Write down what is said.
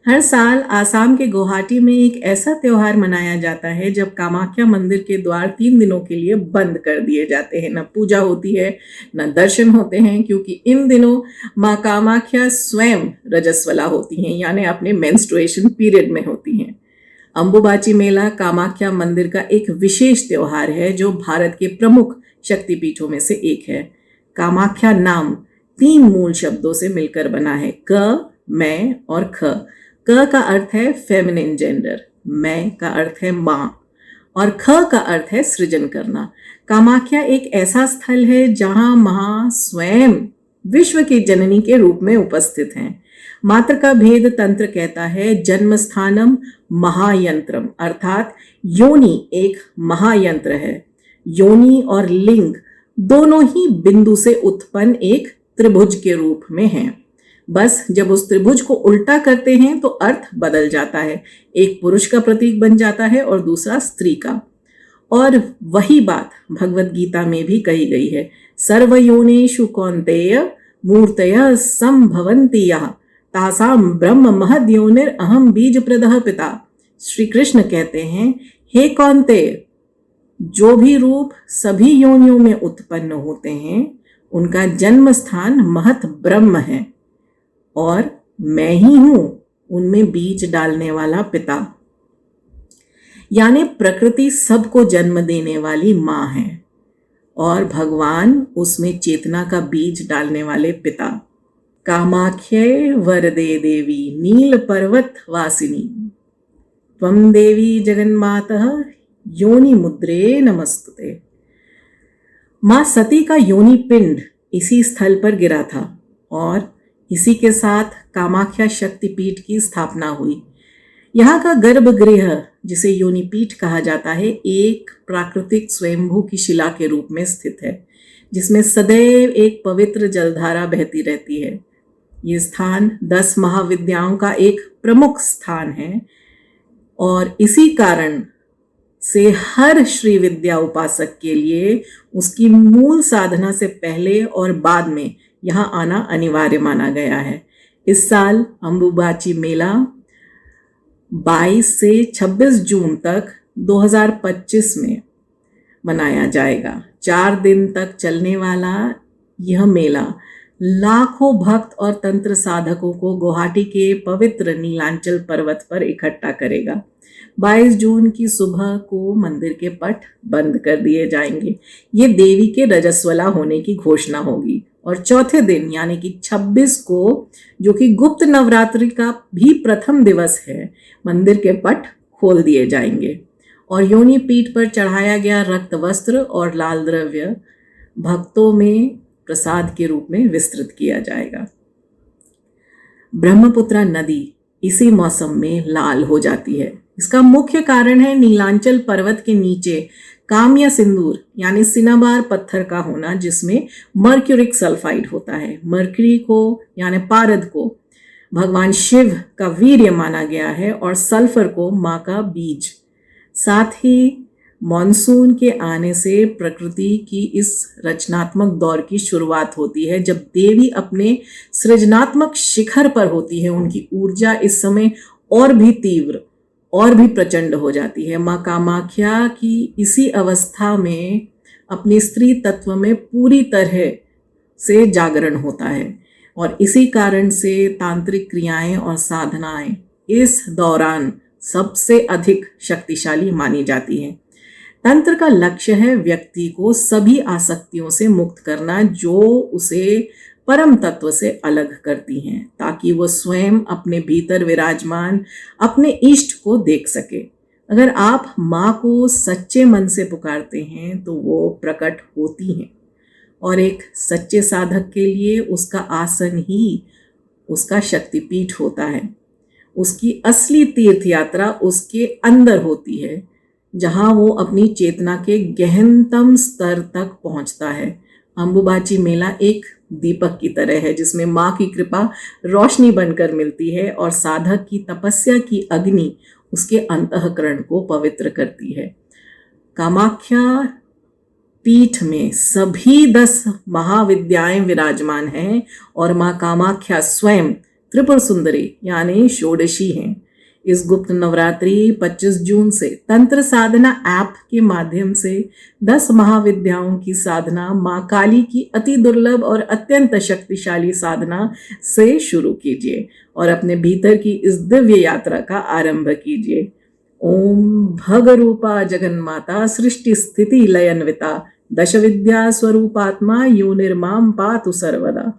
हर साल आसाम के गुवाहाटी में एक ऐसा त्योहार मनाया जाता है जब कामाख्या मंदिर के द्वार 3 दिनों के लिए बंद कर दिए जाते हैं। न पूजा होती है, न दर्शन होते हैं, क्योंकि इन दिनों माँ कामाख्या स्वयं रजस्वला होती हैं, यानी अपने मेंस्ट्रुएशन पीरियड में होती हैं। अंबुबाची मेला कामाख्या मंदिर का एक विशेष त्योहार है जो भारत के प्रमुख शक्तिपीठों में से एक है। कामाख्या नाम 3 मूल शब्दों से मिलकर बना है, क, मैं और ख। क का अर्थ है फेमिनिन जेंडर, मैं का अर्थ है माँ और ख का अर्थ है सृजन करना। कामाख्या एक ऐसा स्थल है जहां माँ स्वयं विश्व की जननी के रूप में उपस्थित हैं। मात्र का भेद तंत्र कहता है जन्म स्थानम महायंत्रम, अर्थात योनि एक महायंत्र है। योनि और लिंग दोनों ही बिंदु से उत्पन्न एक त्रिभुज के रूप में हैं। बस जब उस त्रिभुज को उल्टा करते हैं तो अर्थ बदल जाता है, एक पुरुष का प्रतीक बन जाता है और दूसरा स्त्री का। और वही बात भगवत गीता में भी कही गई है, सर्वयोनिषु कौन्तेय मूर्तयः संभवन्ति यः तासाम ब्रह्म महद्योनिर अहम बीज प्रदः पिता। श्री कृष्ण कहते हैं, हे कौन्तेय, जो भी रूप सभी योनियों में उत्पन्न होते हैं उनका जन्म स्थान महत ब्रह्म है और मैं ही हूं उनमें बीज डालने वाला पिता। यानी प्रकृति सबको जन्म देने वाली माँ है और भगवान उसमें चेतना का बीज डालने वाले पिता। कामाख्ये वरदे देवी नील पर्वत वासिनी त्वं देवी जगन्मातः योनि मुद्रे नमस्तुते। माँ सती का योनि पिंड इसी स्थल पर गिरा था और इसी के साथ कामाख्या शक्तिपीठ की स्थापना हुई। यहाँ का गर्भगृह, जिसे योनिपीठ कहा जाता है, एक प्राकृतिक स्वयंभू की शिला के रूप में स्थित है जिसमें सदैव एक पवित्र जलधारा बहती रहती है। ये स्थान 10 महाविद्याओं का एक प्रमुख स्थान है और इसी कारण से हर श्री विद्या उपासक के लिए उसकी मूल साधना से पहले और बाद में यहाँ आना अनिवार्य माना गया है। इस साल अंबुबाची मेला 22 से 26 जून तक 2025 में मनाया जाएगा। 4 दिन तक चलने वाला यह मेला लाखों भक्त और तंत्र साधकों को गुवाहाटी के पवित्र नीलांचल पर्वत पर इकट्ठा करेगा। 22 जून की सुबह को मंदिर के पट बंद कर दिए जाएंगे। ये देवी के रजस्वला होने की घोषणा होगी और चौथे दिन यानी कि 26 को, जो कि गुप्त नवरात्रि का भी प्रथम दिवस है, मंदिर के पट खोल दिए जाएंगे और योनि पीठ पर चढ़ाया गया रक्त वस्त्र और लाल द्रव्य भक्तों में प्रसाद के रूप में विस्तृत किया जाएगा। ब्रह्मपुत्रा नदी इसी मौसम में लाल हो जाती है। इसका मुख्य कारण है नीलांचल पर्वत के नीचे काम्य सिंदूर यानी सिनाबार पत्थर का होना, जिसमें मर्क्यूरिक सल्फाइड होता है। मर्क्यूरी को यानी पारद को भगवान शिव का वीर्य माना गया है और सल्फर को माँ का बीज। साथ ही मॉनसून के आने से प्रकृति की इस रचनात्मक दौर की शुरुआत होती है, जब देवी अपने सृजनात्मक शिखर पर होती है। उनकी ऊर्जा इस समय और भी तीव्र और भी प्रचंड हो जाती है। माँ कामाख्या की इसी अवस्था में अपनी स्त्री तत्व में पूरी तरह से जागरण होता है और इसी कारण से तांत्रिक क्रियाएं और साधनाएं इस दौरान सबसे अधिक शक्तिशाली मानी जाती हैं। तंत्र का लक्ष्य है व्यक्ति को सभी आसक्तियों से मुक्त करना जो उसे परम तत्व से अलग करती हैं, ताकि वो स्वयं अपने भीतर विराजमान अपने इष्ट को देख सके। अगर आप माँ को सच्चे मन से पुकारते हैं तो वो प्रकट होती हैं और एक सच्चे साधक के लिए उसका आसन ही उसका शक्तिपीठ होता है। उसकी असली तीर्थ यात्रा उसके अंदर होती है, जहाँ वो अपनी चेतना के गहनतम स्तर तक पहुँचता है। अंबुबाची मेला एक दीपक की तरह है जिसमें माँ की कृपा रोशनी बनकर मिलती है और साधक की तपस्या की अग्नि उसके अंतःकरण को पवित्र करती है। कामाख्या पीठ में सभी 10 महाविद्याएं विराजमान हैं और माँ कामाख्या स्वयं त्रिपुर सुंदरी यानी षोडशी हैं। इस गुप्त नवरात्रि 25 जून से तंत्र साधना ऐप के माध्यम से 10 महाविद्याओं की साधना माँ काली की अति दुर्लभ और अत्यंत शक्तिशाली साधना से शुरू कीजिए और अपने भीतर की इस दिव्य यात्रा का आरंभ कीजिए। ओम भगरूपा जगन्माता सृष्टि स्थिति लयन्विता दश विद्या स्वरूपात्मा योनिर्माम पातु सर्वदा।